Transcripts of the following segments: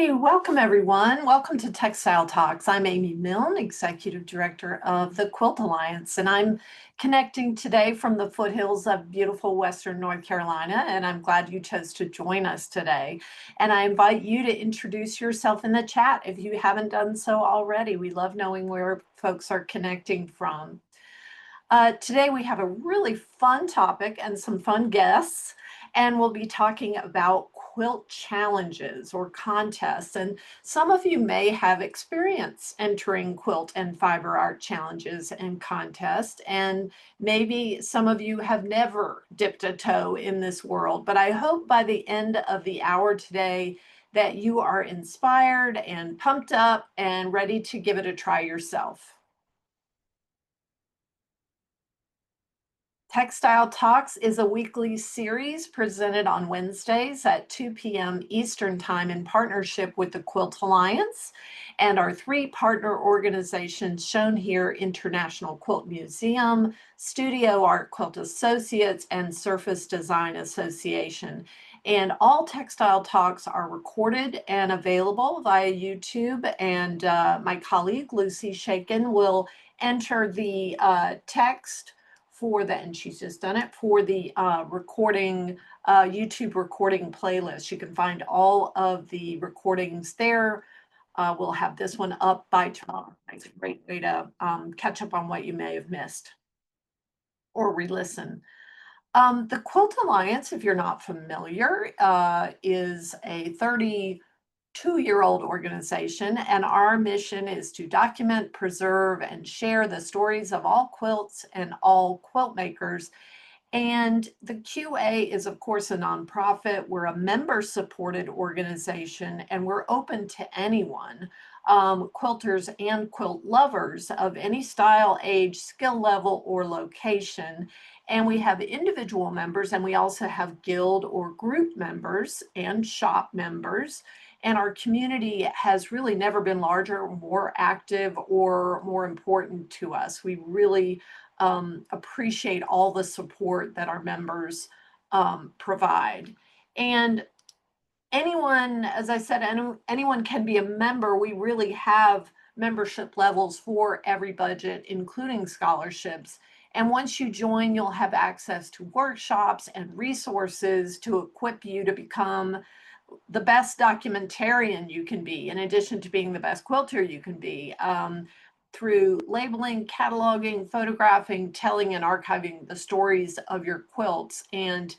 Hey, welcome everyone. Welcome to Textile Talks. I'm Amy Milne, Executive Director of the Quilt Alliance, and I'm connecting today from the foothills of beautiful Western North Carolina, and I'm glad you chose to join us today. And I invite you to introduce yourself in the chat if you haven't done so already. We love knowing where folks are connecting from. Today we have a really fun topic and some fun guests, and we'll be talking about quilt challenges or contests. And some of you may have experience entering quilt and fiber art challenges and contests, and maybe some of you have never dipped a toe in this world. But I hope by the end of the hour today that you are inspired and pumped up and ready to give it a try yourself. Textile Talks is a weekly series presented on Wednesdays at 2 p.m. Eastern Time in partnership with the Quilt Alliance and our three partner organizations shown here: International Quilt Museum, Studio Art Quilt Associates, and Surface Design Association. And all Textile Talks are recorded and available via YouTube. And my colleague, Lucy Shaken, will enter the text for the, and she's just done it, for the YouTube recording playlist. You can find all of the recordings there. We'll have this one up by tomorrow. It's a great way to catch up on what you may have missed or re-listen. The Quilt Alliance, if you're not familiar, is a 32-year-old organization, and our mission is to document, preserve, and share the stories of all quilts and all quilt makers. And the QA is, of course, a nonprofit. We're a member-supported organization, and we're open to anyone, quilters and quilt lovers of any style, age, skill level, or location. And we have individual members, and we also have guild or group members and shop members. And our community has really never been larger, more active, or more important to us. We really appreciate all the support that our members provide. And anyone, as I said, anyone can be a member. We really have membership levels for every budget, including scholarships. And once you join, you'll have access to workshops and resources to equip you to become the best documentarian you can be, in addition to being the best quilter you can be, through labeling, cataloging, photographing, telling, and archiving the stories of your quilts. And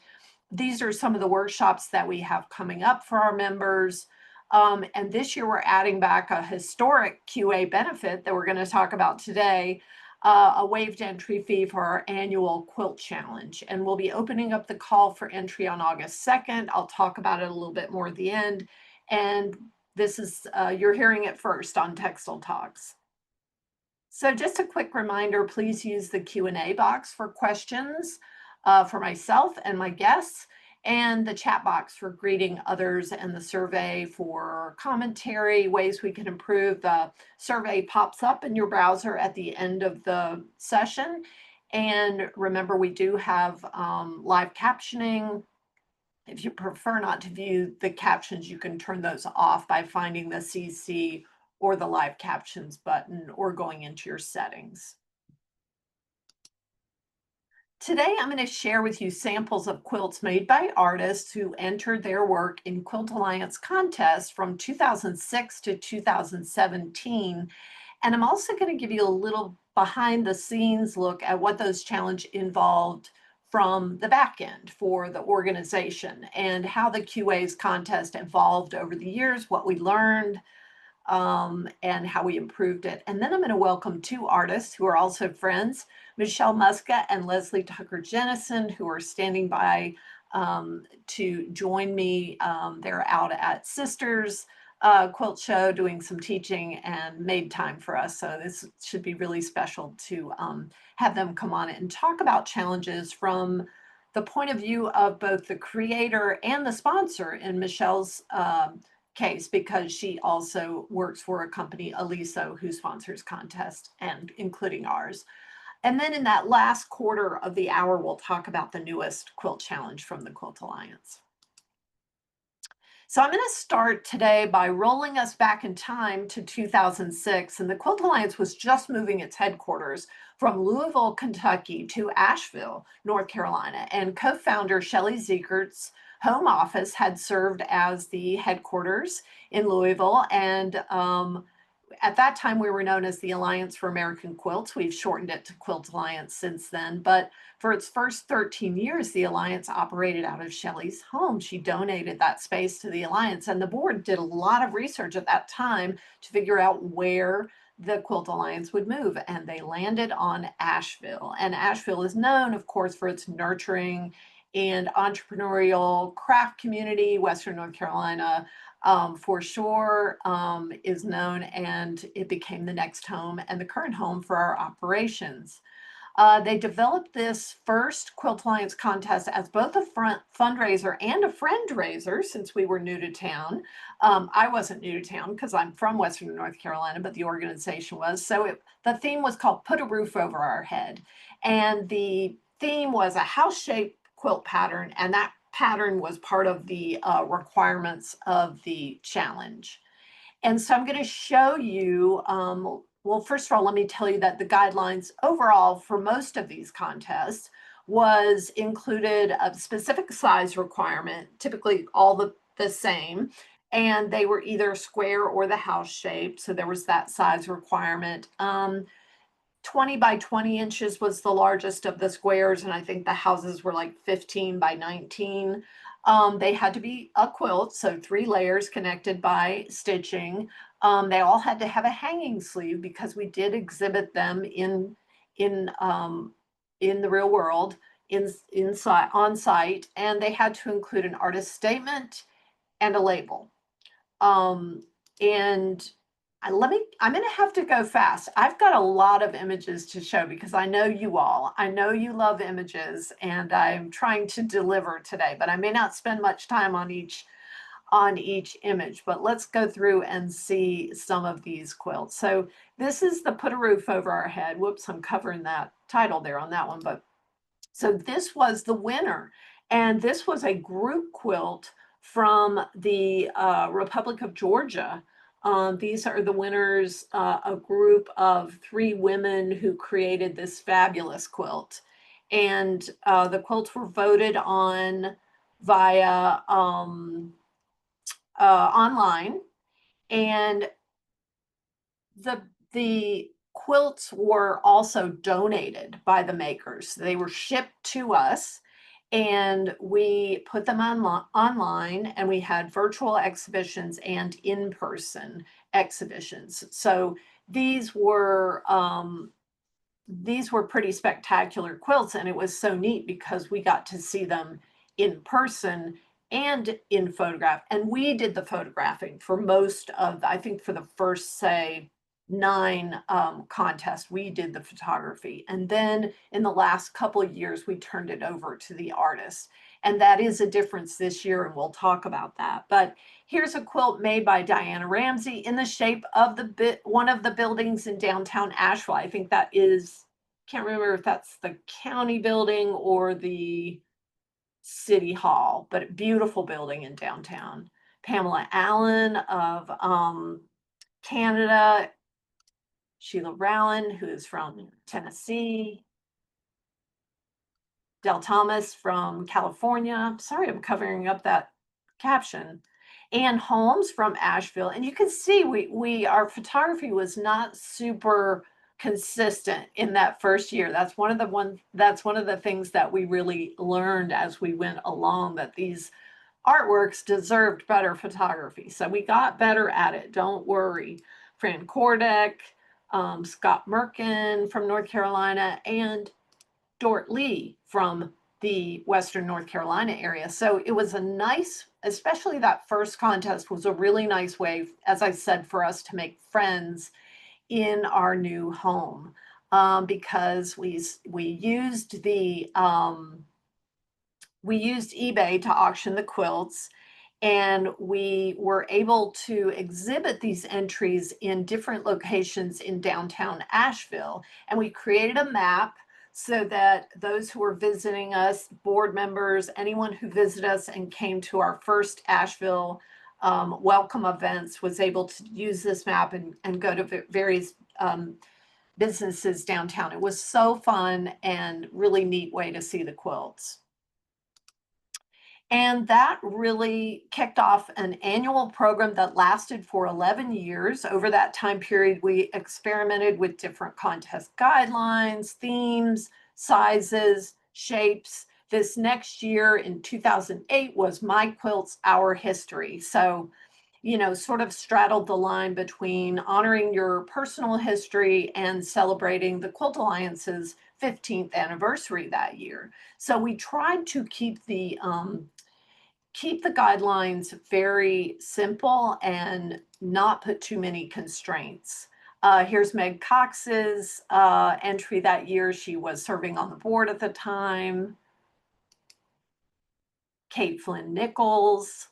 these are some of the workshops that we have coming up for our members. And this year we're adding back a historic QA benefit that we're going to talk about today, a waived entry fee for our annual quilt challenge. And we'll be opening up the call for entry on August 2nd. I'll talk about it a little bit more at the end. And this is, you're hearing it first on Textile Talks. So just a quick reminder, please use the Q&A box for questions for myself and my guests, and the chat box for greeting others, and the survey for commentary, ways we can improve. The survey pops up in your browser at the end of the session. And remember, we do have live captioning. If you prefer not to view the captions, you can turn those off by finding the CC or the live captions button, or going into your settings. Today, I'm going to share with you samples of quilts made by artists who entered their work in Quilt Alliance contests from 2006 to 2017. And I'm also going to give you a little behind the scenes look at what those challenges involved from the back end for the organization, and how the QA's contest evolved over the years, what we learned, and how we improved it. And then I'm going to welcome two artists who are also friends, Michelle Muscat and Leslie Tucker Jennison, who are standing by to join me. They're out at Sisters Quilt Show doing some teaching and made time for us. So this should be really special to have them come on and talk about challenges from the point of view of both the creator and the sponsor in Michelle's case, because she also works for a company, Aliso, who sponsors contests, and including ours. And then in that last quarter of the hour, we'll talk about the newest quilt challenge from the Quilt Alliance. So I'm going to start today by rolling us back in time to 2006, and the Quilt Alliance was just moving its headquarters from Louisville, Kentucky to Asheville, North Carolina, and co-founder Shelley Zekert's home office had served as the headquarters in Louisville, and at that time, we were known as the Alliance for American Quilts. We've shortened it to Quilt Alliance since then. But for its first 13 years, the Alliance operated out of Shelley's home. She donated that space to the Alliance. And the board did a lot of research at that time to figure out where the Quilt Alliance would move. And they landed on Asheville. And Asheville is known, of course, for its nurturing and entrepreneurial craft community. Western North Carolina for sure is known, and it became the next home and the current home for our operations. They developed this first Quilt Alliance contest as both a fundraiser and a friend raiser since we were new to town. I wasn't new to town because I'm from Western North Carolina, but the organization was. So the theme was called Put a Roof Over Our Head. And the theme was a house-shaped quilt pattern, and that pattern was part of the requirements of the challenge. And so I'm going to show you, well, first of all, let me tell you that the guidelines overall for most of these contests was included a specific size requirement, typically all the same, and they were either square or the house shape. So there was that size requirement. 20 by 20 inches was the largest of the squares, and I think the houses were like 15 by 19. They had to be a quilt, so 3 layers connected by stitching. They all had to have a hanging sleeve because we did exhibit them in the real world, inside on site, and they had to include an artist statement and a label. And I'm going to have to go fast. I've got a lot of images to show because I know you all. I know you love images, and I'm trying to deliver today, but I may not spend much time on each image. But let's go through and see some of these quilts. So this is the Put a Roof Over Our Head. Whoops, I'm covering that title there on that one. But so this was the winner, and this was a group quilt from the Republic of Georgia. These are the winners, a group of 3 women who created this fabulous quilt. And the quilts were voted on via online. And the quilts were also donated by the makers. They were shipped to us, and we put them online, and we had virtual exhibitions and in-person exhibitions. So these were pretty spectacular quilts, and it was so neat because we got to see them in person and in photograph. And we did the photographing for most of, I think for the first, say, 9 contests, we did the photography. And then in the last couple of years, we turned it over to the artists. And that is a difference this year, and we'll talk about that. But here's a quilt made by Diana Ramsey in the shape of one of the buildings in downtown Asheville. I think that is, can't remember if that's the county building or the city hall, but a beautiful building in downtown. Pamela Allen of Canada, Sheila Rowan, who is from Tennessee, Del Thomas from California. Sorry, I'm covering up that caption. Ann Holmes from Asheville. And you can see our photography was not super consistent in that first year. That's one of the things that we really learned as we went along, that these artworks deserved better photography. So we got better at it. Don't worry. Fran Kordek, Scott Merkin from North Carolina, and Dort Lee from the Western North Carolina area. So it was a nice, especially that first contest was a really nice way, as I said, for us to make friends in our new home, because we used eBay to auction the quilts, and we were able to exhibit these entries in different locations in downtown Asheville. And we created a map so that those who were visiting us, board members, anyone who visited us and came to our first Asheville welcome events, was able to use this map and go to various businesses downtown. It was so fun and really neat way to see the quilts. And that really kicked off an annual program that lasted for 11 years. Over that time period, we experimented with different contest guidelines, themes, sizes, shapes. This next year in 2008 was My Quilts, Our History. So, sort of straddled the line between honoring your personal history and celebrating the Quilt Alliance's 15th anniversary that year. So we tried to keep the guidelines very simple and not put too many constraints. Here's Meg Cox's entry that year. She was serving on the board at the time. Kate Flynn Nichols,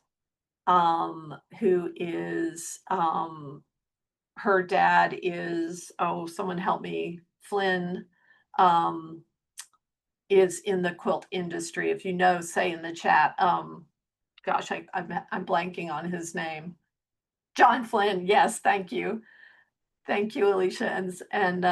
who is, her dad is, oh, someone help me, Flynn, um, is in the quilt industry. If you know, say in the chat. Gosh, I'm blanking on his name. John Flynn. Yes, thank you. Thank you, Alicia and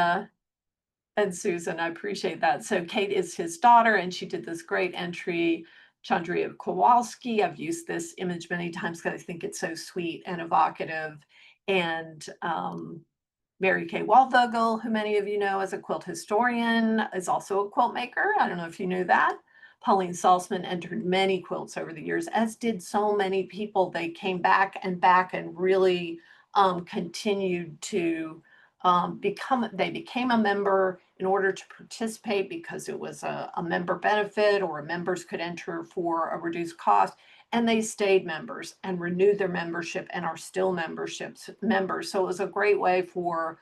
Susan. I appreciate that. So Kate is his daughter, and she did this great entry. Chandria Kowalski. I've used this image many times because I think it's so sweet and evocative. And Mary Kay Waldvogel, who many of you know as a quilt historian, is also a quilt maker. I don't know if you knew that. Pauline Salzman entered many quilts over the years, as did so many people. They came back and really continued to they became a member in order to participate because it was a member benefit, or members could enter for a reduced cost. And they stayed members and renewed their membership and are still members. So it was a great way for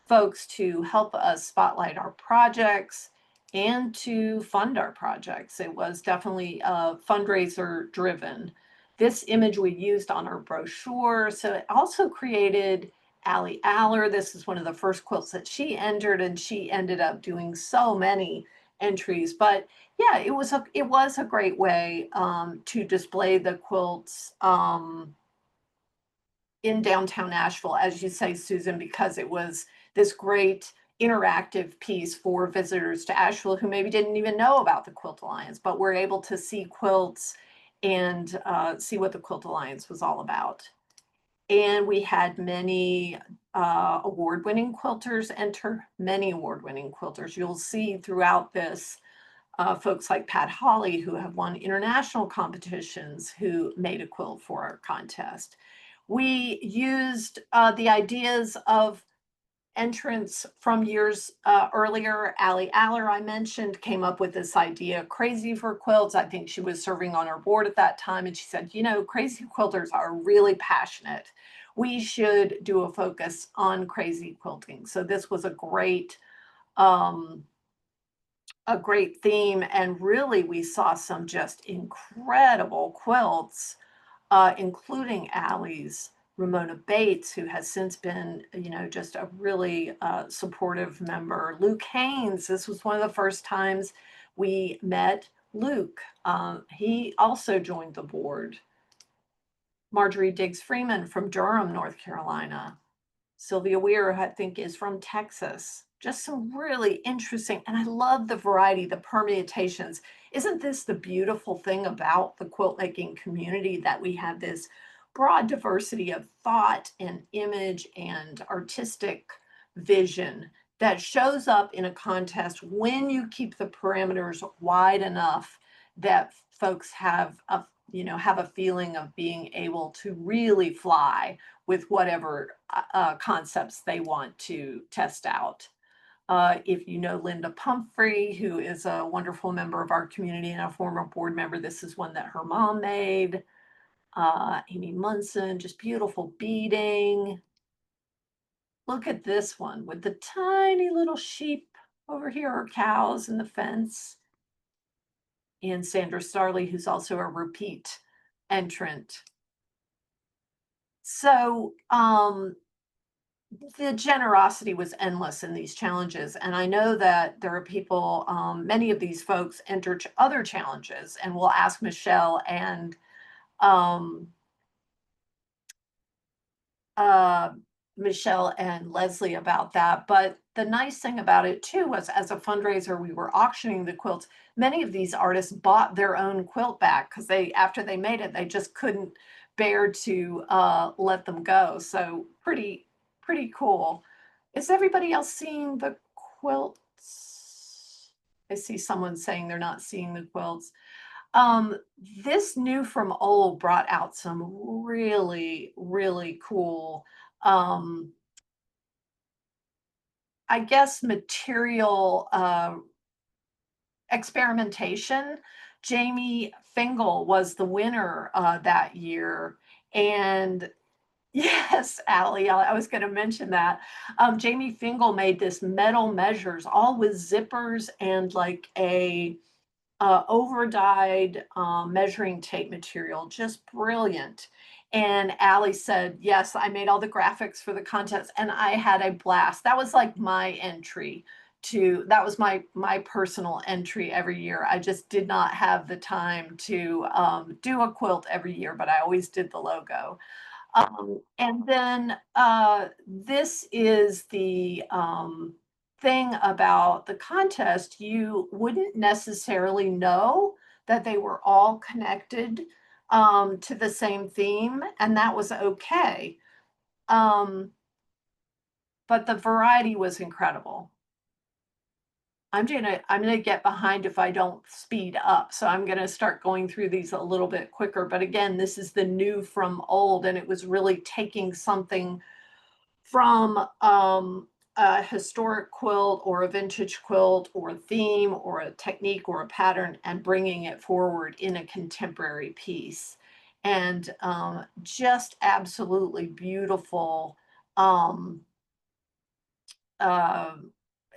folks to help us spotlight our projects and to fund our projects. It was definitely fundraiser driven. This image we used on our brochure. So it also created Allie Aller. This is one of the first quilts that she entered, and she ended up doing so many entries. But yeah, it was a great way to display the quilts in downtown Nashville, as you say, Susan, because it was this great interactive piece for visitors to Asheville who maybe didn't even know about the Quilt Alliance, but were able to see quilts and see what the Quilt Alliance was all about. And we had many award-winning quilters enter, many award-winning quilters. You'll see throughout this folks like Pat Hawley, who have won international competitions, who made a quilt for our contest. We used the ideas of entrants from years earlier. Allie Aller, I mentioned, came up with this idea, Crazy for Quilts. I think she was serving on our board at that time, and she said, crazy quilters are really passionate. We should do a focus on crazy quilting. So this was a great theme, and really we saw some just incredible quilts, including Allie's. Ramona Bates, who has since been, just a really supportive member. Luke Haynes, this was one of the first times we met Luke. He also joined the board. Marjorie Diggs Freeman from Durham, North Carolina. Sylvia Weir, I think, is from Texas. Just some really interesting, and I love the variety, the permutations. Isn't this the beautiful thing about the quilt making community, that we have this broad diversity of thought and image and artistic vision that shows up in a contest when you keep the parameters wide enough that folks have a feeling of being able to really fly with whatever concepts they want to test out. If you know Linda Pumphrey, who is a wonderful member of our community and a former board member, this is one that her mom made. Amy Munson, just beautiful beading. Look at this one with the tiny little sheep over here, or cows in the fence. And Sandra Starley, who's also a repeat entrant. So the generosity was endless in these challenges. And I know that there are people, many of these folks enter other challenges, and we'll ask Michelle and uh, Michelle and Leslie about that. But the nice thing about it too was, as a fundraiser, we were auctioning the quilts. Many of these artists bought their own quilt back because they, after they made it, they just couldn't bear to let them go. So pretty cool. Is everybody else seeing the quilts? I see someone saying they're not seeing the quilts. Um, this new from old brought out some really cool, um, I guess, material experimentation. Jamie Fingal was the winner that year. And yes, Allie, I was going to mention that. Jamie Fingal made this metal measures, all with zippers and like a over dyed measuring tape material, just brilliant. And Allie said, yes, I made all the graphics for the contest and I had a blast. That was like my entry to, that was my personal entry every year. I just did not have the time to do a quilt every year, but I always did the logo. And then this is the thing about the contest. You wouldn't necessarily know that they were all connected to the same theme, and that was okay. Um, but the variety was incredible. I'm gonna get behind if I don't speed up. So I'm gonna start going through these a little bit quicker. But again, this is the new from old, and it was really taking something from a historic quilt or a vintage quilt or a theme or a technique or a pattern and bringing it forward in a contemporary piece. And just absolutely beautiful um, uh,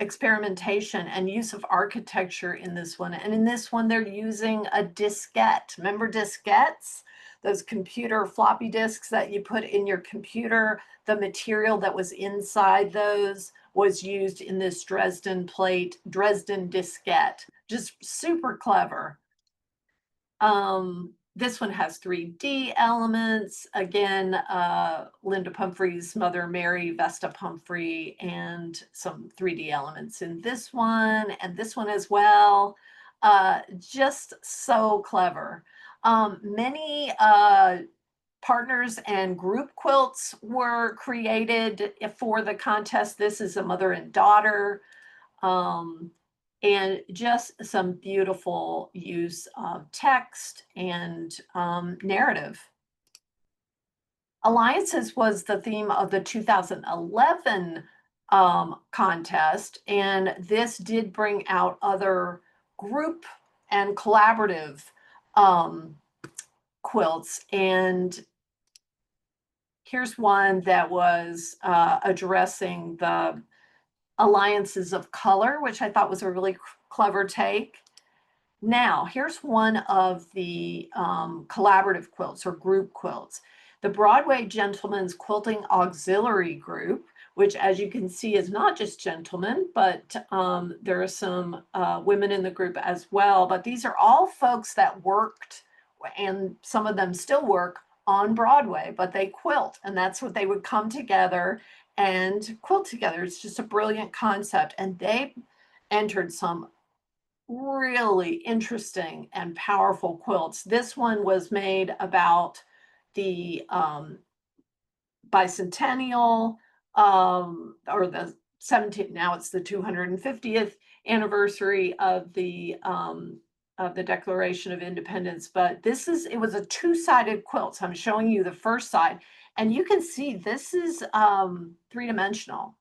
experimentation and use of architecture in this one. And in this one, they're using a diskette. Remember diskettes? Those computer floppy disks that you put in your computer, the material that was inside those was used in this Dresden plate, Dresden diskette. Just super clever. This one has 3D elements. Again, Linda Pumphrey's mother, Mary, Vesta Pumphrey, and some 3D elements in this one and this one as well. Just so clever. Many partners and group quilts were created for the contest. This is a mother and daughter. Um, and just some beautiful use of text and narrative. Alliances was the theme of the 2011 contest, and this did bring out other group and collaborative um, quilts. And here's one that was addressing the alliances of color, which I thought was a really clever take. Now, here's one of the collaborative quilts or group quilts. The Broadway Gentlemen's Quilting Auxiliary Group, which, as you can see, is not just gentlemen, but there are some women in the group as well. But these are all folks that worked, and some of them still work on Broadway, but they quilt, and that's what they would come together and quilt together. It's just a brilliant concept. And they entered some really interesting and powerful quilts. This one was made about the bicentennial or the 17th, now it's the 250th anniversary of the Declaration of Independence. But this is, it was a two-sided quilt. So I'm showing you the first side, and you can see this is three-dimensional.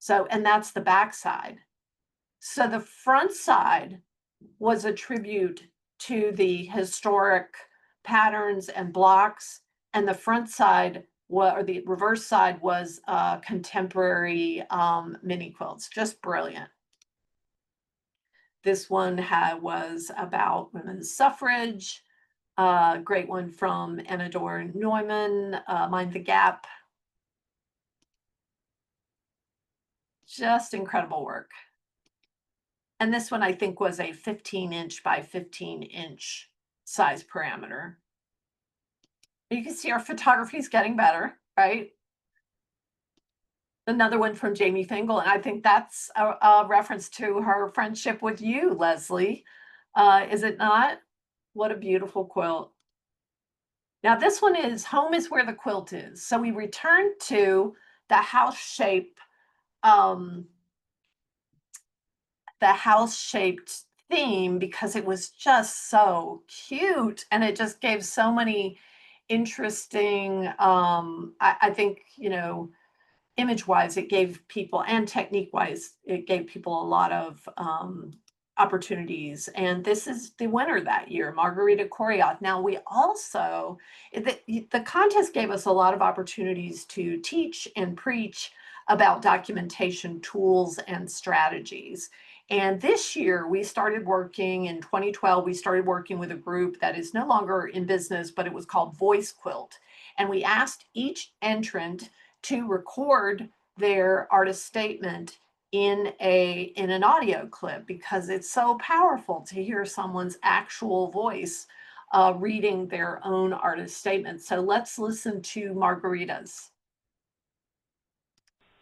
So, and that's the back side. So the front side was a tribute to the historic patterns and blocks, and the front side, or the reverse side, was contemporary mini quilts. Just brilliant. This one was about women's suffrage. Great one from Anador Neumann, Mind the Gap. Just incredible work. And this one I think was a 15-inch by 15-inch size parameter. You can see our photography is getting better, right? Another one from Jamie Fingal, and I think that's a reference to her friendship with you, Leslie. Is it not? What a beautiful quilt. Now this one is home is where the quilt is. So we return to the house shape, um, the house shaped theme because it was just so cute and it just gave so many interesting, I think, image wise, it gave people, and technique wise, it gave people a lot of opportunities. And this is the winner that year, Margarita Koryath. Now, we also, the contest gave us a lot of opportunities to teach and preach about documentation tools and strategies. And this year, we started working in 2012, we started working with a group that is no longer in business, but it was called Voice Quilt. And we asked each entrant to record their artist statement in an audio clip because it's so powerful to hear someone's actual voice reading their own artist statement. So let's listen to Margarita's.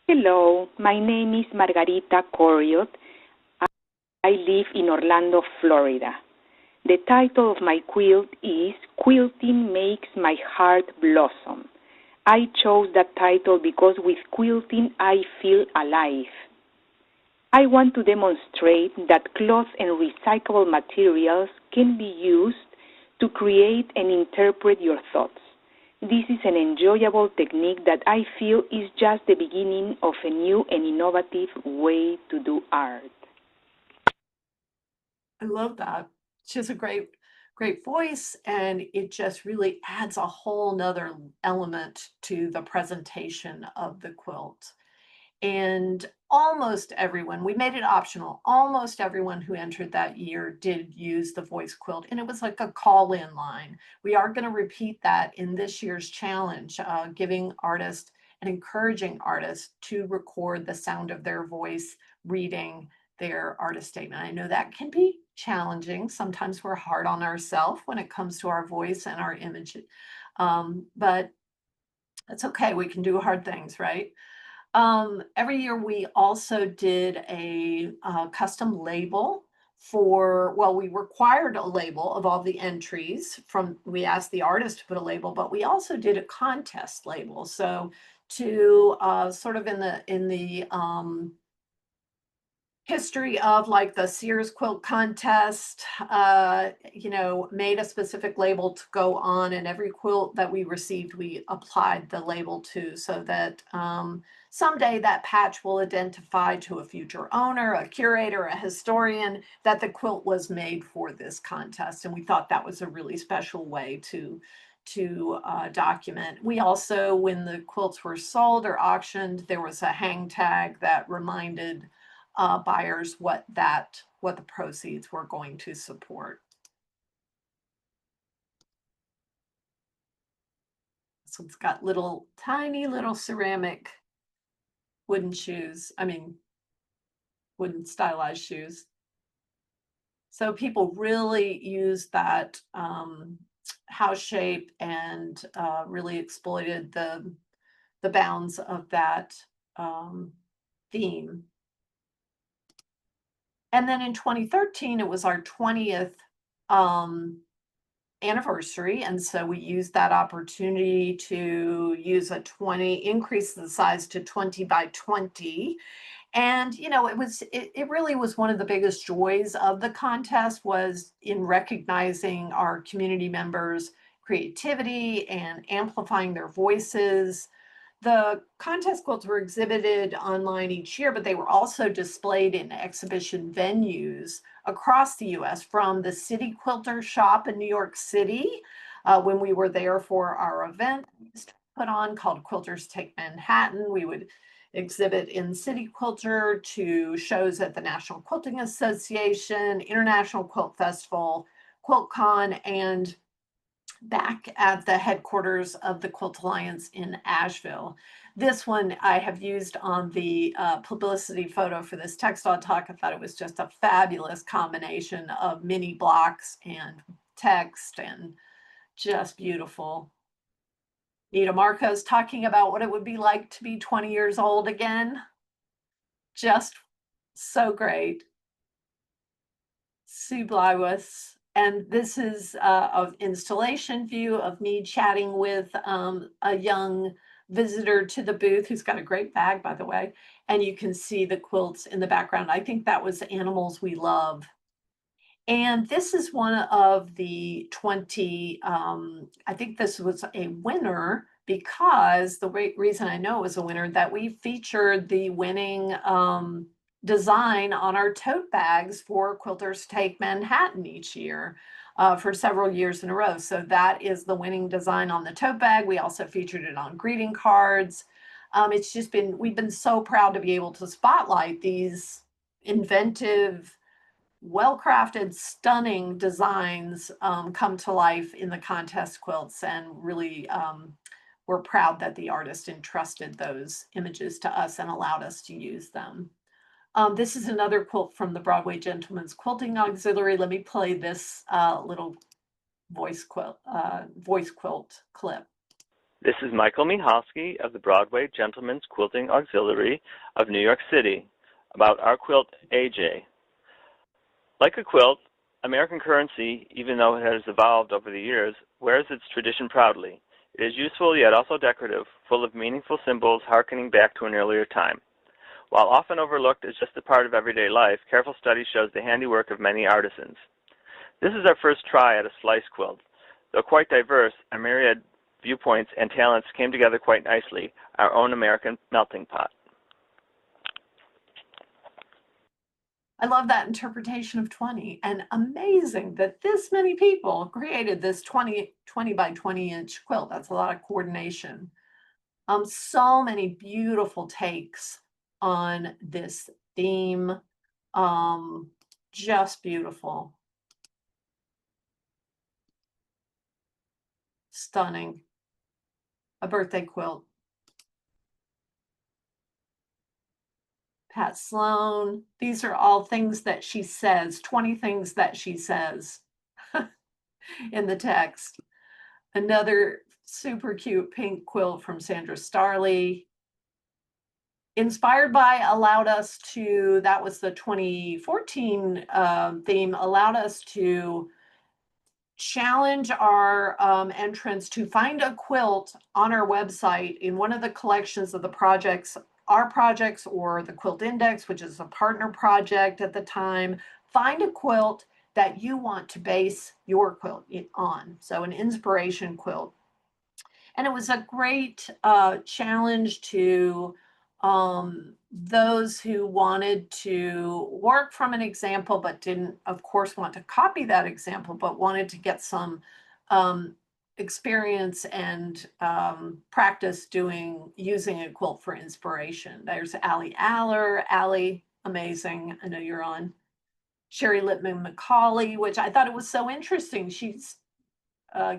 Hello, my name is Margarita Coriot. I live in Orlando, Florida. The title of my quilt is Quilting Makes My Heart Blossom. I chose that title because with quilting I feel alive. I want to demonstrate that cloth and recyclable materials can be used to create and interpret your thoughts. This is an enjoyable technique that I feel is just the beginning of a new and innovative way to do art. I love that. She has a great voice, and it just really adds a whole nother element to the presentation of the quilt. And almost everyone, we made it optional, almost everyone who entered that year did use the voice quilt, and it was like a call-in line. We are going to repeat that in this year's challenge, giving artists and encouraging artists to record the sound of their voice reading their artist statement. I know that can be challenging. Sometimes we're hard on ourselves when it comes to our voice and our image, but it's okay. We can do hard things, right? Every year we also did a custom label we required a label of all the entries we asked the artist to put a label, but we also did a contest label. So to sort of in the history of like the Sears quilt contest, made a specific label to go on, and every quilt that we received, we applied the label to, so that someday that patch will identify to a future owner, a curator, a historian, that the quilt was made for this contest. And we thought that was a really special way to document. We also, when the quilts were sold or auctioned, there was a hang tag that reminded buyers what the proceeds were going to support. So it's got tiny little ceramic wooden stylized shoes. So people really used that house shape and really exploited the bounds of that theme. And then in 2013, it was our 20th anniversary. And so we used that opportunity to use increase the size to 20 by 20. And, it really was one of the biggest joys of the contest, was in recognizing our community members' creativity and amplifying their voices. The contest quilts were exhibited online each year, but they were also displayed in exhibition venues across the US, from the City Quilter Shop in New York City, when we were there for our event put on called Quilters Take Manhattan. We would exhibit in City Quilter, to shows at the National Quilting Association, International Quilt Festival, QuiltCon, and back at the headquarters of the Quilt Alliance in Asheville. This one I have used on the publicity photo for this Textile Talk. I thought it was just a fabulous combination of mini blocks and text, and just beautiful. Nita Marcos talking about what it would be like to be 20 years old again. Just so great. Sue Blywis. And this is an installation view of me chatting with a young visitor to the booth who's got a great bag, by the way. And you can see the quilts in the background. I think that was Animals We Love. And this is one of the 20, I think this was a winner because the reason I know it was a winner that we featured the winning design on our tote bags for Quilters Take Manhattan each year for several years in a row. So that is the winning design on the tote bag. We also featured it on greeting cards. It's just been, we've been so proud to be able to spotlight these inventive, well-crafted, stunning designs come to life in the contest quilts, and really we're proud that the artist entrusted those images to us and allowed us to use them. This is another quilt from the Broadway Gentlemen's Quilting Auxiliary. Let me play this little voice quilt clip. This is Michael Michalski of the Broadway Gentlemen's Quilting Auxiliary of New York City about our quilt, AJ. Like a quilt, American currency, even though it has evolved over the years, wears its tradition proudly. It is useful yet also decorative, full of meaningful symbols harkening back to an earlier time. While often overlooked as just a part of everyday life, careful study shows the handiwork of many artisans. This is our first try at a slice quilt. Though quite diverse, our myriad viewpoints and talents came together quite nicely, our own American melting pot. I love that interpretation of 20, and amazing that this many people created this 20 by 20 inch quilt. That's a lot of coordination. So many beautiful takes on this theme. Just beautiful. Stunning. A birthday quilt. Pat Sloan. These are all things that she says, 20 things that she says in the text. Another super cute pink quilt from Sandra Starley. Inspired by allowed us to, that was the 2014 theme, allowed us to challenge our entrants to find a quilt on our website in one of the collections of the projects, our projects or the Quilt Index, which is a partner project at the time. Find a quilt that you want to base your quilt on. So an inspiration quilt. And it was a great challenge to those who wanted to work from an example, but didn't, of course, want to copy that example, but wanted to get some experience and practice using a quilt for inspiration. There's Allie Aller. Allie, amazing. I know you're on. Sherry Lippman McCauley, which I thought it was so interesting. She's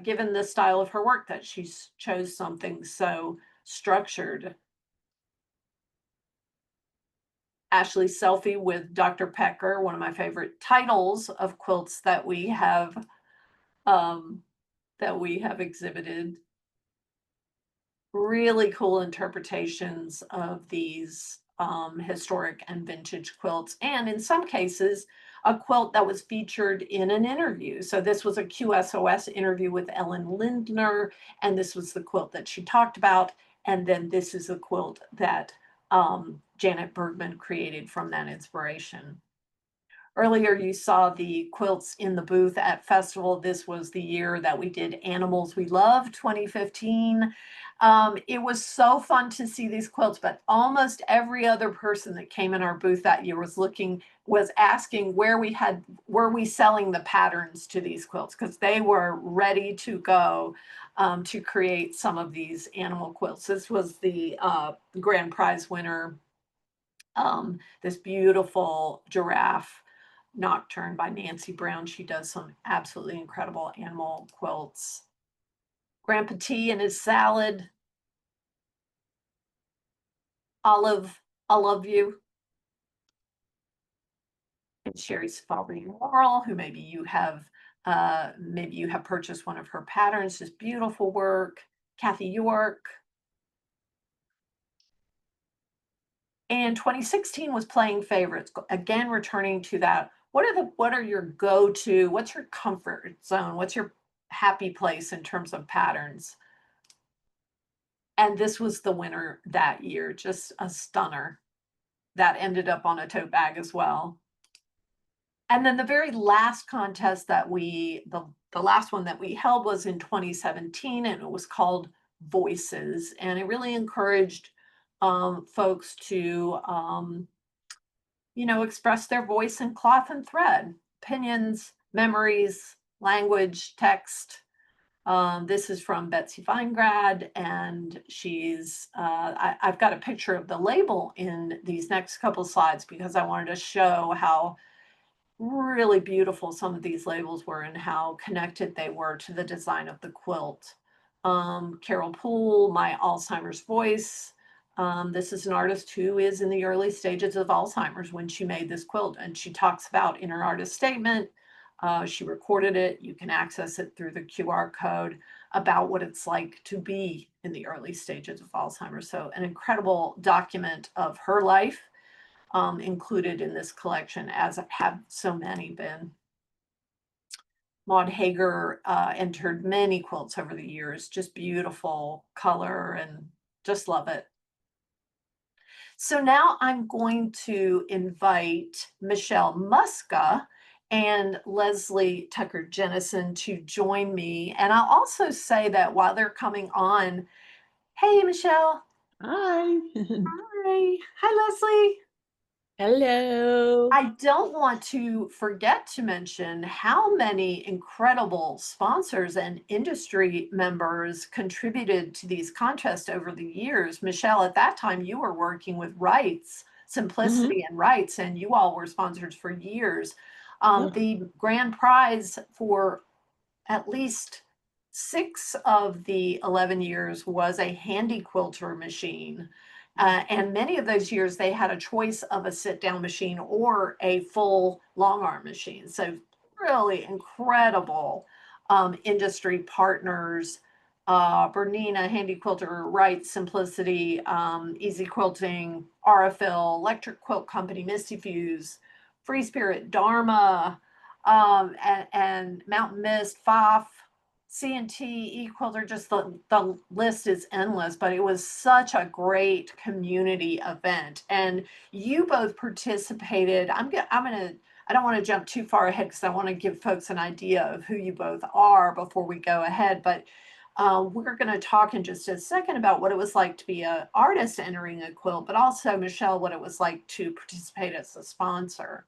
given the style of her work that she chose something so structured. Ashley Selfie with Dr. Pecker, one of my favorite titles of quilts that we have exhibited. Really cool interpretations of these historic and vintage quilts, and in some cases, a quilt that was featured in an interview. So this was a QSOS interview with Ellen Lindner, and this was the quilt that she talked about. And then this is a quilt that Janet Bergman created from that inspiration. Earlier, you saw the quilts in the booth at Festival. This was the year that we did Animals We Love 2015. It was so fun to see these quilts, but almost every other person that came in our booth that year was asking were we selling the patterns to these quilts, because they were ready to go to create some of these animal quilts. This was the grand prize winner, this beautiful giraffe Nocturne by Nancy Brown. She does some absolutely incredible animal quilts. Grandpa T and his salad. Olive, I love you. And Sherry Spalding Moral, who maybe you have purchased one of her patterns, just beautiful work. Kathy York. And 2016 was Playing Favorites. Again, returning to that. What are your go-to, what's your comfort zone? What's your happy place in terms of patterns? And this was the winner that year, just a stunner. That ended up on a tote bag as well. And then the very last contest that the last one that we held was in 2017, and it was called Voices. And it really encouraged folks to, express their voice in cloth and thread, opinions, memories, language, text. This is from Betsy Feingrad, and I've got a picture of the label in these next couple slides because I wanted to show how really beautiful some of these labels were and how connected they were to the design of the quilt. Carol Poole, My Alzheimer's Voice. This is an artist who is in the early stages of Alzheimer's when she made this quilt, and she talks about in her artist statement, she recorded it, you can access it through the QR code, about what it's like to be in the early stages of Alzheimer's. So an incredible document of her life, included in this collection, as have so many been. Maud Hager entered many quilts over the years, just beautiful color and just love it. So now I'm going to invite Michelle Muska and Leslie Tucker Jennison to join me. And I'll also say that while they're coming on, hey, Michelle. Hi. Hi. Hi, Leslie. Hello. I don't want to forget to mention how many incredible sponsors and industry members contributed to these contests over the years. Michelle, at that time, you were working with Rights, Simplicity and Rights, and you all were sponsors for years. The grand prize for at least 6 of the 11 years was a handy quilter machine. And many of those years, they had a choice of a sit-down machine or a full long arm machine. So really incredible industry partners. Bernina, Handy Quilter, Wright, Simplicity, Easy Quilting, Aurifil, Electric Quilt Company, Misty Fuse, Free Spirit, Dharma, and Mountain Mist, FOF, C&T, eQuilter, just the list is endless, but it was such a great community event. And you both participated. I don't want to jump too far ahead because I want to give folks an idea of who you both are before we go ahead. But we're going to talk in just a second about what it was like to be an artist entering a quilt, but also, Michelle, what it was like to participate as a sponsor.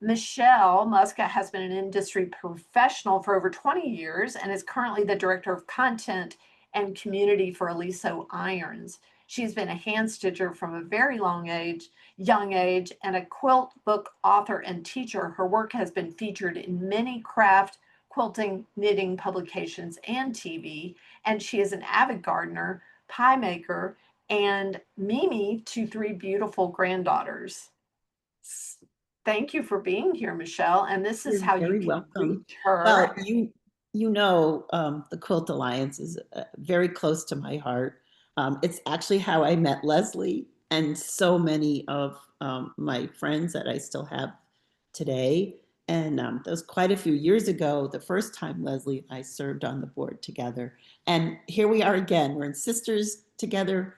Michelle Muska has been an industry professional for over 20 years and is currently the director of content and community for Aliso Irons. She's been a hand stitcher from a very young age, and a quilt book author and teacher. Her work has been featured in many craft, quilting, knitting publications and TV, and she is an avid gardener, pie maker, and Mimi to 3 beautiful granddaughters. Thank you for being here, Michelle. And this is how you can reach her. Well, the Quilt Alliance is very close to my heart. It's actually how I met Leslie and so many of my friends that I still have today. And that was quite a few years ago, the first time Leslie and I served on the board together. And here we are again. We're in Sisters together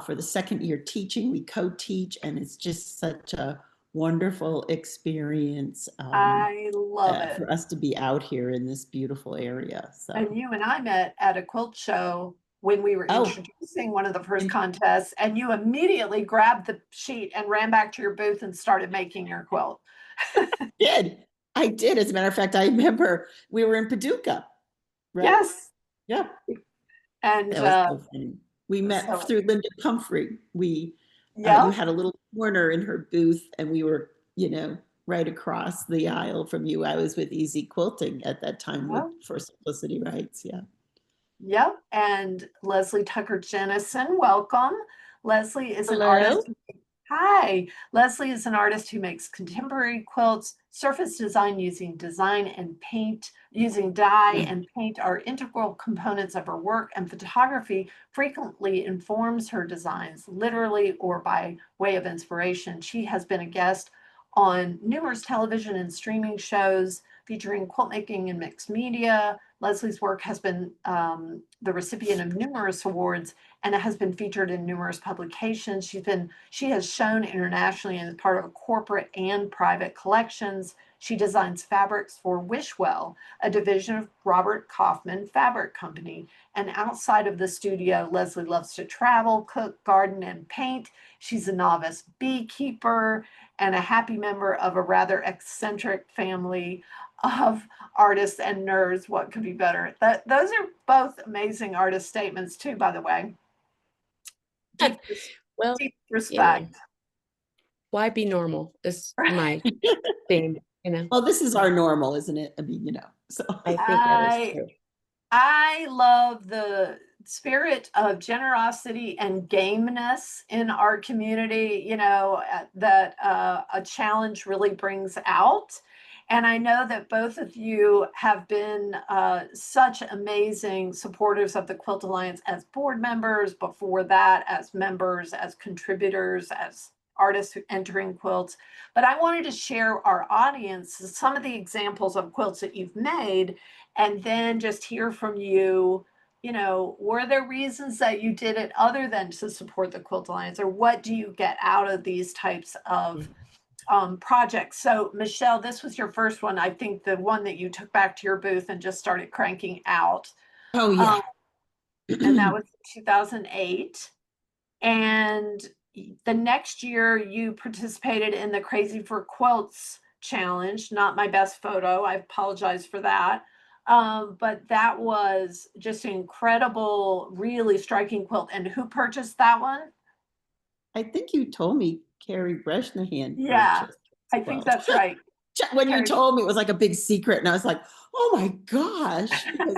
for the second year teaching. We co-teach, and it's just such a wonderful experience. I love it. For us to be out here in this beautiful area. So. And you and I met at a quilt show when we were introducing one of the first contests, and you immediately grabbed the sheet and ran back to your booth and started making your quilt. I did. As a matter of fact, I remember we were in Paducah. Right? Yes. Yeah. And that was so funny. We met through Linda Pumphrey. You had a little corner in her booth, and we were, right across the aisle from you. I was with Easy Quilting at that time for Simplicity Rights. Yeah. Yep. And Leslie Tucker Jennison, welcome. Leslie is an artist. Hi, Leslie is an artist who makes contemporary quilts. Surface design using design and paint, using dye and paint are integral components of her work, and photography frequently informs her designs, literally or by way of inspiration. She has been a guest on numerous television and streaming shows featuring quilt making and mixed media. Leslie's work has been the recipient of numerous awards, and it has been featured in numerous publications. She has shown internationally as part of corporate and private collections. She designs fabrics for Wishwell, a division of Robert Kaufman Fabric Company. And outside of the studio, Leslie loves to travel, cook, garden, and paint. She's a novice beekeeper and a happy member of a rather eccentric family of artists and nerds. What could be better? Those are both amazing artist statements too, by the way. Deep, Well, deep respect. Why be normal is my theme, Well, this is our normal, isn't it? I mean, so. I think that is true. I love the spirit of generosity and gameness in our community, that a challenge really brings out. And I know that both of you have been such amazing supporters of the Quilt Alliance as board members, before that as members, as contributors, as artists entering quilts. But I wanted to share our audience some of the examples of quilts that you've made, and then just hear from you, were there reasons that you did it other than to support the Quilt Alliance, or what do you get out of these types of projects? So Michelle, this was your first one. I think the one that you took back to your booth and just started cranking out. Oh, yeah. And that was 2008. And the next year you participated in the Crazy for Quilts challenge. Not my best photo. I apologize for that. But that was just an incredible, really striking quilt. And who purchased that one? I think you told me Carrie Bresnahan Yeah, purchased. I think that's right. When Carrie. you told me, it was like a big secret, and I was like, oh my gosh. Because,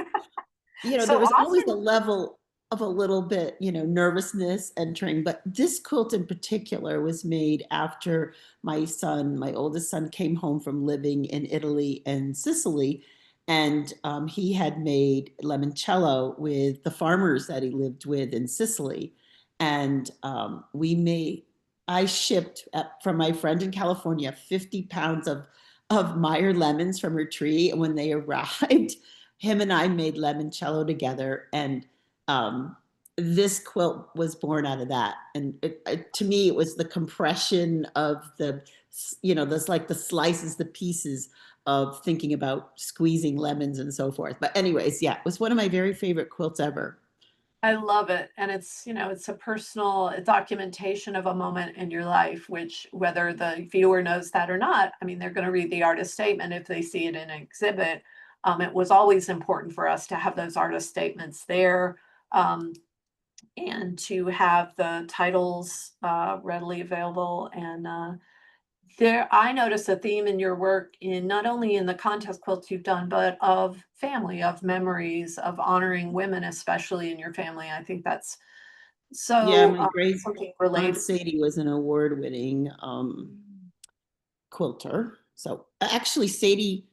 So there was always a Austin- level of a little bit, nervousness entering, but this quilt in particular was made after my oldest son, came home from living in Italy and Sicily. And he had made limoncello with the farmers that he lived with in Sicily. And I shipped from my friend in California 50 pounds of Meyer lemons from her tree. And when they arrived, him and I made limoncello together, and this quilt was born out of that. And to me, it was the compression of this, like the slices, the pieces of thinking about squeezing lemons and so forth. But anyways, yeah, it was one of my very favorite quilts ever. I love it. And it's, it's a personal documentation of a moment in your life, which, whether the viewer knows that or not, I mean, they're going to read the artist statement if they see it in an exhibit. It was always important for us to have those artist statements there, and to have the titles readily available. And I notice a theme in your work, in not only in the contest quilts you've done, but of family, of memories, of honoring women, especially in your family. I think that's Yeah, so my great something Aunt related. Sadie was an award-winning quilter. So actually, Sadie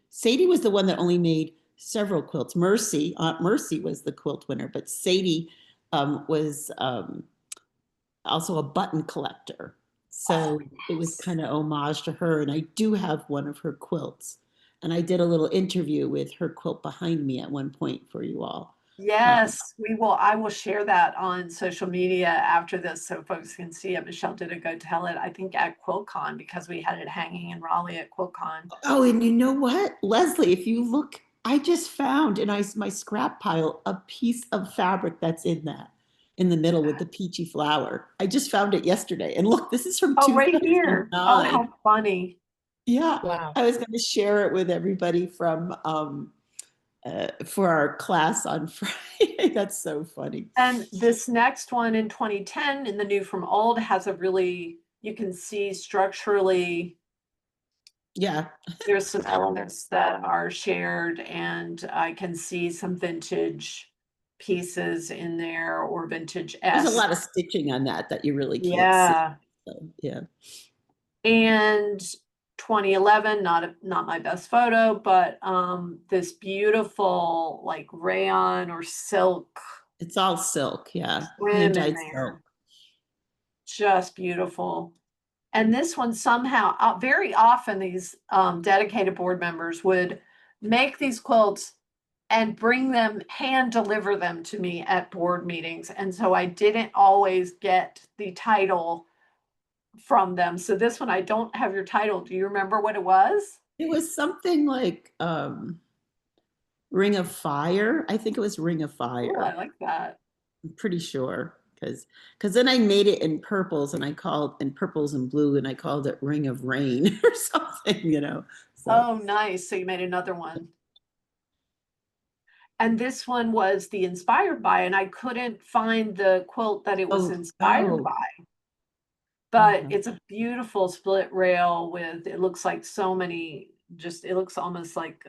was the one that only made several quilts. Aunt Mercy was the quilt winner, but Sadie was also a button collector. So it was kind of homage to her. And I do have one of her quilts. And I did a little interview with her quilt behind me at one point for you all. Yes, we will. I will share that on social media after this so folks can see it. Michelle did a go tell it, I think, at QuiltCon, because we had it hanging in Raleigh at QuiltCon. Oh, and you know what, Leslie, if you look, I just found in my scrap pile a piece of fabric that's in the middle with the peachy flower. I just found it yesterday. And look, this is from Oh, right here. 2009. Oh, how funny. Yeah. Wow. I was going to share it with everybody for our class on Friday. That's so funny. And this next one in 2010 in the New from Old has a really, you can see structurally, Yeah. there's some elements that are shared, and I can see some vintage pieces in there, or vintage-esque. There's a lot of stitching on that you really can't see. Yeah, So, yeah. And 2011, not my best photo, but this beautiful like rayon or silk It's all silk, yeah. swim in Hand-dyed there. silk. Just beautiful. And this one somehow, very often these dedicated board members would make these quilts and bring them, hand deliver them to me at board meetings. And so I didn't always get the title from them. So this one, I don't have your title. Do you remember what it was? It was something like Ring of Fire. I think it was Ring of Oh, I Fire. like that. I'm pretty sure because then I made it in purples and I called in purples and blue and I called it Ring of Rain or something, you know. So Oh, nice. So you made another one. And this one was the inspired by, and I couldn't find the quilt that it was inspired by. But it's a beautiful split rail with, it looks like so many, just, it looks almost like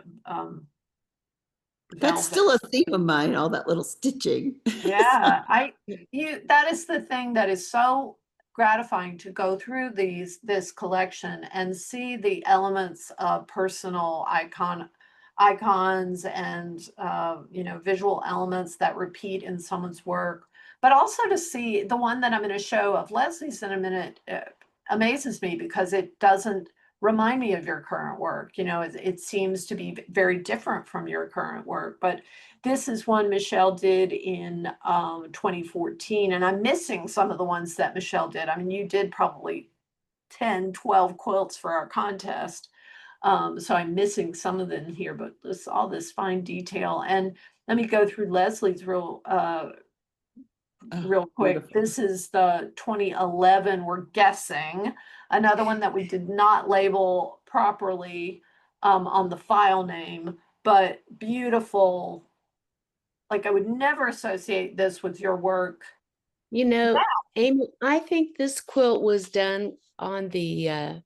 that's velvet. still a theme of mine, all that little stitching. Yeah, that is the thing that is so gratifying to go through this collection and see the elements of personal icons and visual elements that repeat in someone's work, but also to see the one that I'm going to show of Leslie's in a minute amazes me because it doesn't remind me of your current work. It seems to be very different from your current work, but this is one Michelle did in 2014, and I'm missing some of the ones that Michelle did. I mean, you did probably 10, 12 quilts for our contest. So I'm missing some of them here, but all this fine detail. And let me go through Leslie's real quick. Beautiful. This is the 2011, we're guessing. Another one that we did not label properly on the file name, but beautiful. Like I would never associate this with your work. Amy, I think this quilt was done on the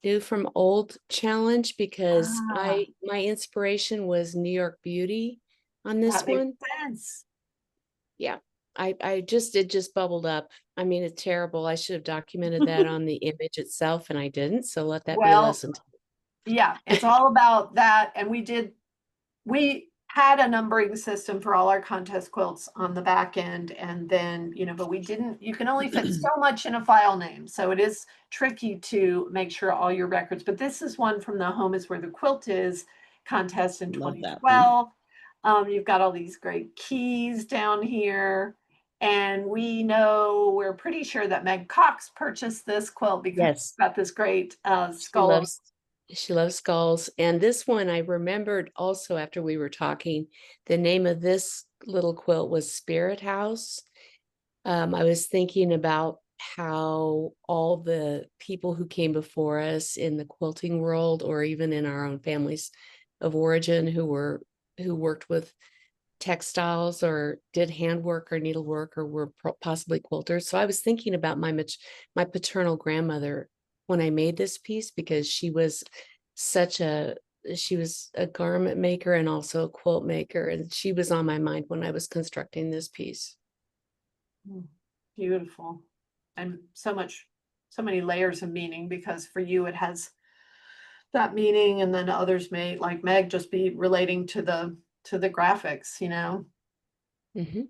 New from Old challenge because Ah, my inspiration was New York Beauty on this that makes one. sense. Yeah. It just bubbled up. I mean, it's terrible. I should have documented that on the image itself and I didn't. So let that be a Well, lesson. yeah, it's all about that. And we had a numbering system for all our contest quilts on the back end. And then, but you can only fit so much in a file name. So it is tricky to make sure all your records, but this is one from the Home is Where the Quilt Is contest in Love that one. 2012. You've got all these great keys down here. And we're pretty sure that Meg Cox purchased this quilt because it's got this great skull. She loves skulls. And this one I remembered also after we were talking, the name of this little quilt was Spirit House. I was thinking about how all the people who came before us in the quilting world, or even in our own families of origin, who worked with textiles or did handwork or needlework or were possibly quilters. So I was thinking about my paternal grandmother when I made this piece because she was a garment maker and also a quilt maker, and she was on my mind when I was constructing this piece. Beautiful. And so many layers of meaning, because for you it has that meaning, and then others may, like Meg, just be relating to the graphics. Mm-hmm.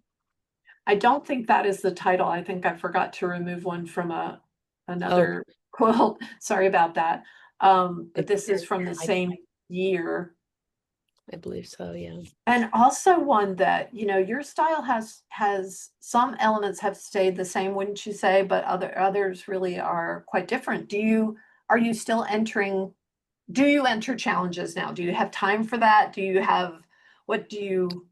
I don't think that is the title. I think I forgot to remove one from another quilt. Sorry about that. But this is from the same year. I believe so, yeah. And also one that, your style has some elements have stayed the same, wouldn't you say? But others really are quite different. Are you still do you enter challenges now? Do you have time for that? What do you?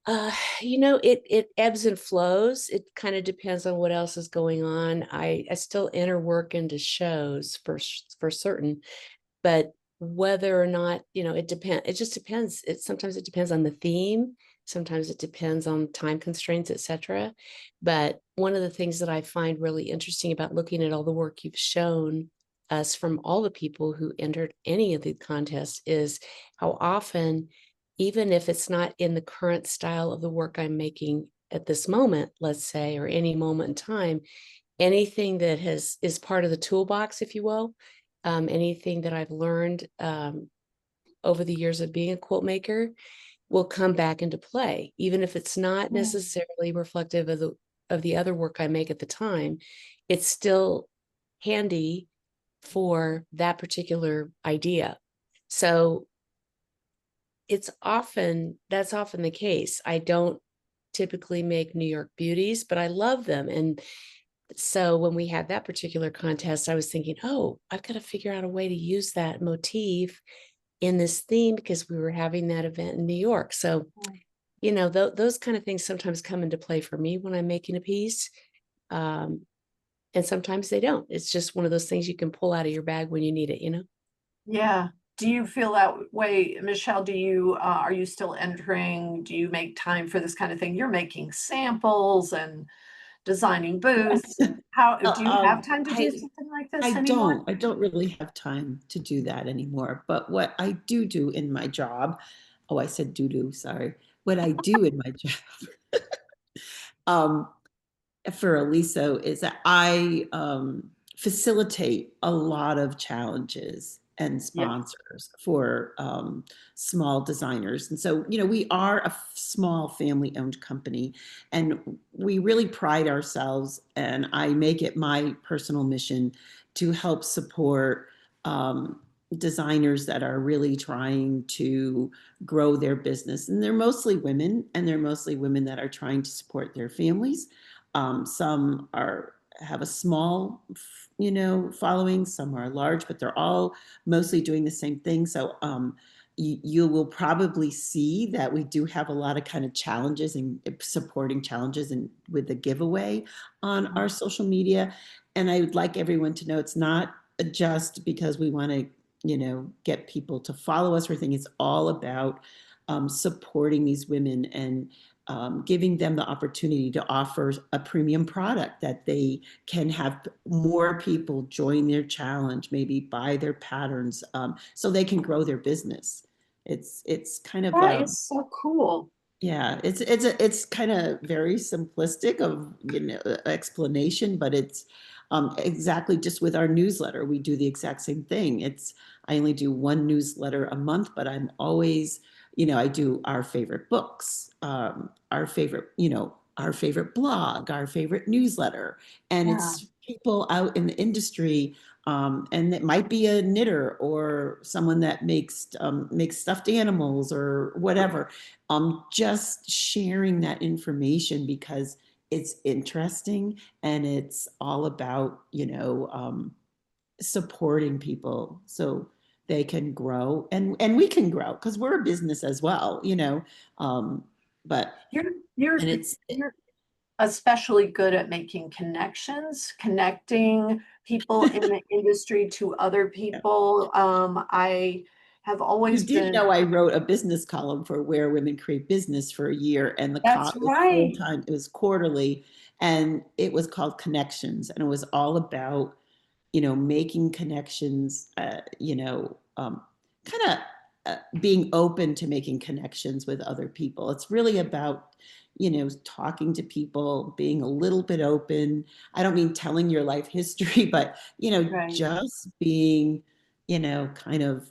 It ebbs and flows. It kind of depends on what else is going on. I still enter work into shows for certain, but whether or not, it depends. It just depends. Sometimes it depends on the theme. Sometimes it depends on time constraints, etc. But one of the things that I find really interesting about looking at all the work you've shown us from all the people who entered any of the contests is how often, even if it's not in the current style of the work I'm making at this moment, let's say, or any moment in time, anything that is part of the toolbox, if you will, anything that I've learned over the years of being a quilt maker will come back into play, even if it's not necessarily reflective of the other work I make at the time. It's still handy for that particular idea. So that's often the case. I don't typically make New York beauties, but I love them. And so when we had that particular contest, I was thinking, oh, I've got to figure out a way to use that motif in this theme because we were having that event in New York. So, you know, those kind of things sometimes come into play for me when I'm making a piece. And sometimes they don't. It's just one of those things you can pull out of your bag when you need it, you know? Yeah. Do you feel that way, Michelle? Do you are you still entering? Do you make time for this kind of thing? You're making samples and designing booths. How do you have time to do something like this anymore? I don't really have time to do that anymore. But what I do in my job, oh, I said do, sorry. What I do in my job, um, for Aliso is that I facilitate a lot of challenges and Yeah. sponsors for small designers. And so, you know, we are a small family owned company and we really pride ourselves, and I make it my personal mission to help support designers that are really trying to grow their business. And they're mostly women, and they're mostly women that are trying to support their families. Some have a small, you know, following. Some are large, but they're all mostly doing the same thing. So you will probably see that we do have a lot of kind of challenges and supporting challenges and with the giveaway on our social media. And I would like everyone to know it's not just because we want to, you know, get people to follow us or anything. It's all about supporting these women and giving them the opportunity to offer a premium product that they can have more people join their challenge, maybe buy their patterns, so they can grow their business. It's kind of That is so cool. yeah, it's kind of very simplistic of, you know, explanation, but it's exactly just with our newsletter. We do the exact same thing. I only do one newsletter a month, but I'm always, you know, I do our favorite books, our favorite, you know, our favorite blog, our favorite newsletter, and Yeah. it's people out in the industry, and it might be a knitter or someone that makes stuffed animals or whatever. Just sharing that information because it's interesting and it's all about, you know, supporting people so they can grow and we can grow because we're a business as well, you know. But You're you're and it's you're especially good at making connections, connecting people in the industry to other people. I have you always did been, know I wrote a business column for Where Women Create Business for a year, and the that's was full right. time. It was quarterly, and it was called Connections, and it was all about, you know, making connections. You know, kind of being open to making connections with other people. It's really about, you know, talking to people, being a little bit open. I don't mean telling your life history, but, you know, Right. just being, you know, kind of,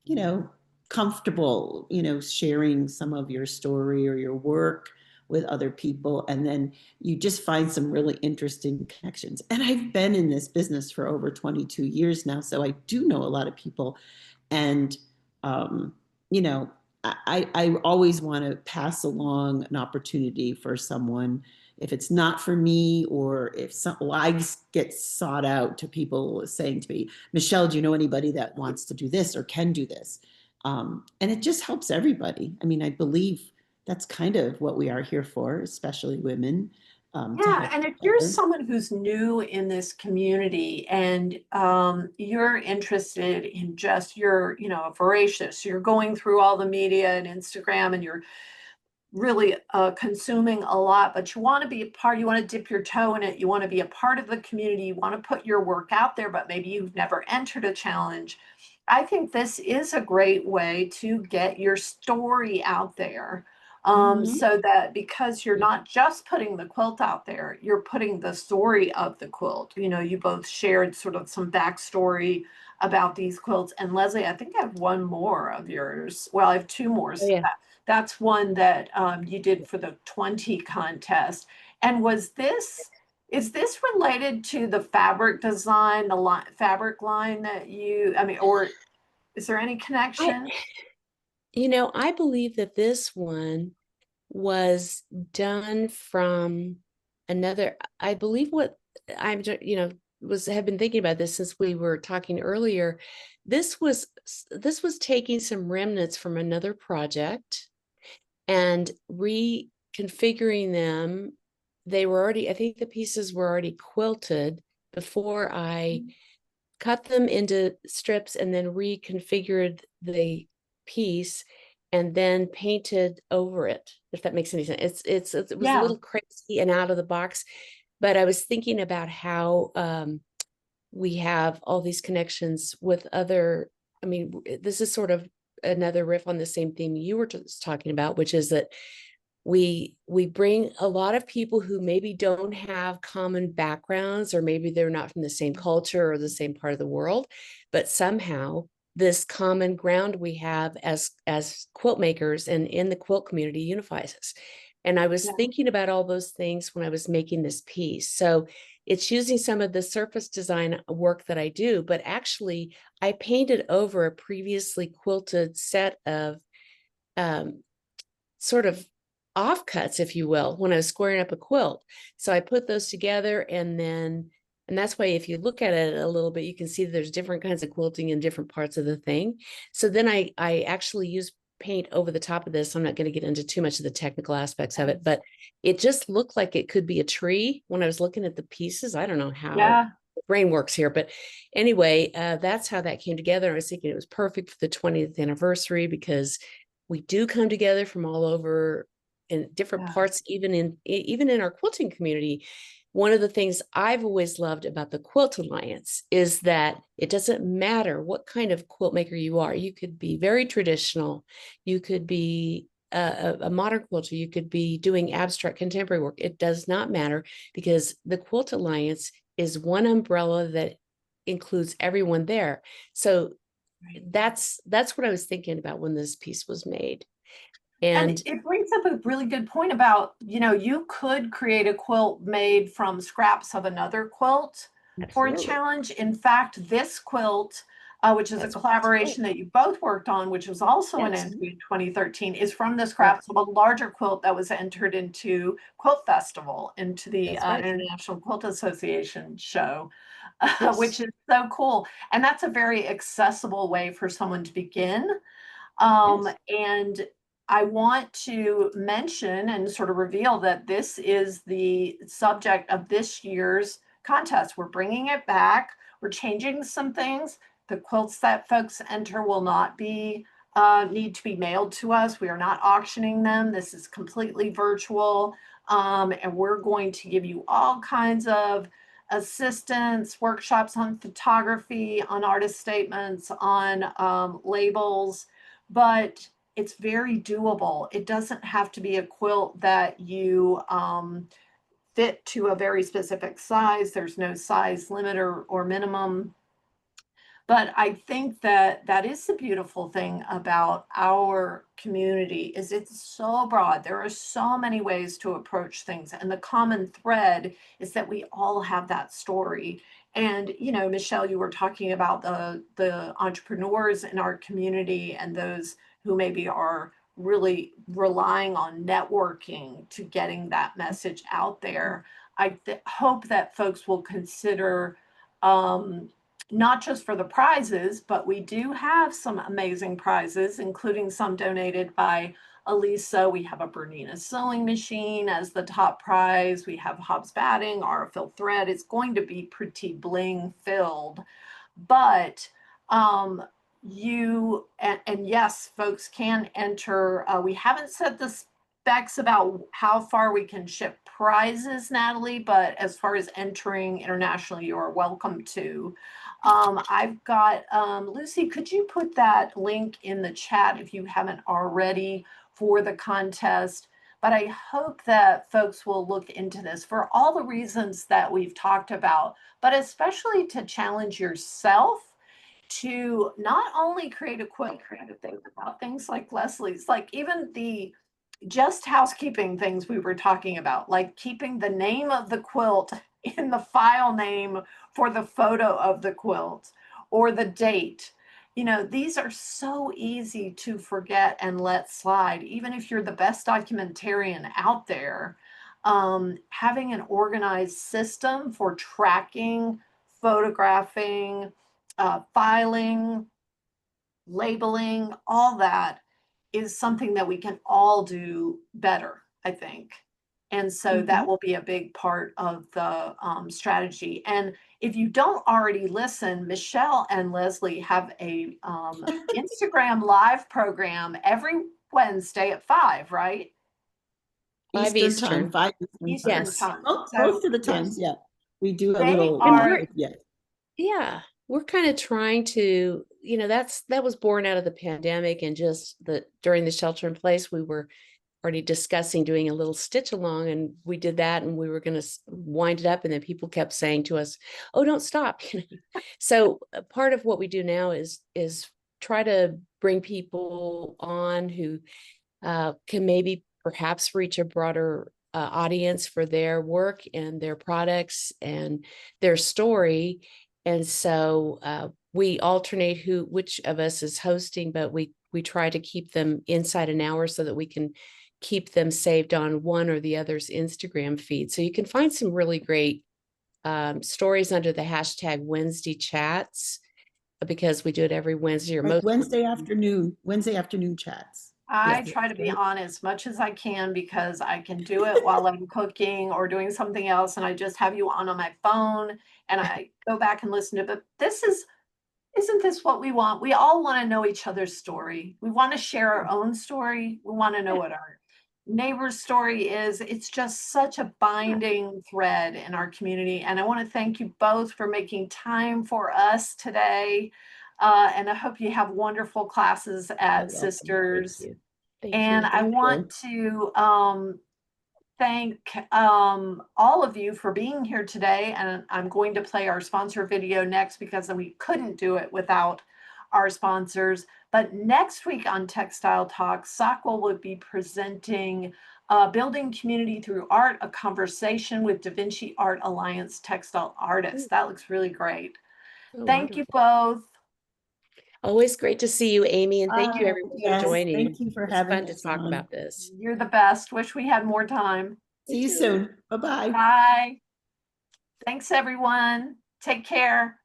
you know, comfortable, you know, sharing some of your story or your work with other people. And then you just find some really interesting connections. And I've been in this business for over 22 years now. So I do know a lot of people. And, um, you know, I always want to pass along an opportunity for someone. If it's not for me, or if some lives get sought out to people saying to me, Michelle, do you know anybody that wants to do this or can do this? And it just helps everybody. I mean, I believe that's kind of what we are here for, especially women, to Yeah, help and each if you're other. someone who's new in this community and you're interested in just voracious, you're going through all the media and Instagram and you're really consuming a lot, but you want to be a part, you want to dip your toe in it, you want to be a part of the community, you want to put your work out there, but maybe you've never entered a challenge. I think this is a great way to get your story out there. So that because you're not just putting the quilt out there, you're putting the story of the quilt. You know, you both shared sort of some backstory about these quilts. And Leslie, I think I have one more of yours. Well, I have two more. Oh, yeah. That's one that you did for the 20 contest. And is this related to the fabric design, the fabric line that or is there any connection? I believe that this one was done from another, I believe what I'm, have been thinking about this since we were talking earlier. This was taking some remnants from another project and reconfiguring them. They were already, I think the pieces were already quilted before I cut them into strips and then reconfigured the piece and then painted over it, if that makes any sense. It was a little crazy and out of the box, but I was thinking about how we have all these connections with other, this is sort of another riff on the same theme you were just talking about, which is that we bring a lot of people who maybe don't have common backgrounds, or maybe they're not from the same culture or the same part of the world, but somehow this common ground we have as quilt makers and in the quilt community unifies us. And I was thinking about all those things when I was making this piece. So it's using some of the surface design work that I do, but actually I painted over a previously quilted set of sort of offcuts, if you will, when I was squaring up a quilt. So I put those together, and that's why if you look at it a little bit, you can see there's different kinds of quilting in different parts of the thing. So then I actually use paint over the top of this. I'm not going to get into too much of the technical aspects of it, but it just looked like it could be a tree when I was looking at the pieces. I don't know how the brain works here, but anyway, that's how that came together. I was thinking it was perfect for the 20th anniversary because we do come together from all over in different parts, even in our quilting community. One of the things I've always loved about the Quilt Alliance is that it doesn't matter what kind of quilt maker you are. You could be very traditional. You could be a modern quilter. You could be doing abstract contemporary work. It does not matter, because the Quilt Alliance is one umbrella that includes everyone there. So that's what I was thinking about when this piece was made. And it brings up a really good point about, you could create a quilt made from scraps of another quilt for a challenge. In fact, this quilt, which is a collaboration that you both worked on, which was also an entry in 2013, is from the scraps of a larger quilt that was entered into Quilt Festival, into the International Quilt Association show, which is so cool. And that's a very accessible way for someone to begin. And I want to mention and sort of reveal that this is the subject of this year's contest. We're bringing it back. We're changing some things. The quilts that folks enter will not be need to be mailed to us. We are not auctioning them. This is completely virtual. And we're going to give you all kinds of assistance, workshops on photography, on artist statements, on labels, but it's very doable. It doesn't have to be a quilt that you fit to a very specific size. There's no size limit or minimum. But I think that is the beautiful thing about our community is it's so broad. There are so many ways to approach things. And the common thread is that we all have that story. And, Michelle, you were talking about the entrepreneurs in our community and those who maybe are really relying on networking to getting that message out there. I hope that folks will consider not just for the prizes, but we do have some amazing prizes, including some donated by Elisa. We have a Bernina sewing machine as the top prize. We have Hobbs batting, Aurifil thread. It's going to be pretty bling filled. But yes, folks can enter. We haven't set the specs about how far we can ship prizes, Natalie, but as far as entering internationally, you are welcome to. I've got, Lucy, could you put that link in the chat if you haven't already for the contest. But I hope that folks will look into this for all the reasons that we've talked about, but especially to challenge yourself to not only create a quilt, creative things about things like Leslie's, like even the just housekeeping things we were talking about, like keeping the name of the quilt in the file name for the photo of the quilt or the date. You know, these are so easy to forget and let slide, even if you're the best documentarian out there. Having an organized system for tracking, photographing, filing, labeling, all that is something that we can all do better, I think. And so that will be a big part of the strategy. And if you don't already listen, Michelle and Leslie have a Instagram live program every Wednesday at 5, right? 5 Eastern Eastern. time, 5 Eastern Eastern time. Yes. time. Both So of the times, yeah. We do a they little And are, we're, yeah. yeah, we're kind of trying to, you know, that was born out of the pandemic and just during the shelter in place, we were already discussing doing a little stitch along, and we did that, and we were going to wind it up, and then people kept saying to us, "Oh, don't stop." So part of what we do now is try to bring people on who can maybe perhaps reach a broader audience for their work and their products and their story. And so we alternate which of us is hosting, but we try to keep them inside an hour so that we can keep them saved on one or the other's Instagram feed. So you can find some really great stories under the hashtag Wednesday Chats, because we do it every Wednesday or Right, most Wednesday afternoon chats. I Yes. try to be Right? on as much as I can because I can do it while I'm cooking or doing something else, and I just have you on my phone and I go back and listen to it. But isn't this what we want? We all want to know each other's story. We want to share our own story. We want to know what our neighbor's story is. It's just such a binding thread in our community. And I want to thank you both for making time for us today. And I hope you have wonderful classes You're at welcome. Thank Sisters. you. Thank And you. I Thank want you. to thank all of you for being here today. And I'm going to play our sponsor video next because we couldn't do it without our sponsors. But next week on Textile Talks, Saqua will be presenting Building Community Through Art, a conversation with Da Vinci Art Alliance textile artists. That looks really great. Oh, Thank you wonderful. both. Always great to see you, Amy, and thank you everyone for Yes, joining. thank you for It was having fun to us talk on. about this. You're the best. Wish we had more time. See you soon. Bye-bye. Bye. Thanks, everyone. Take care.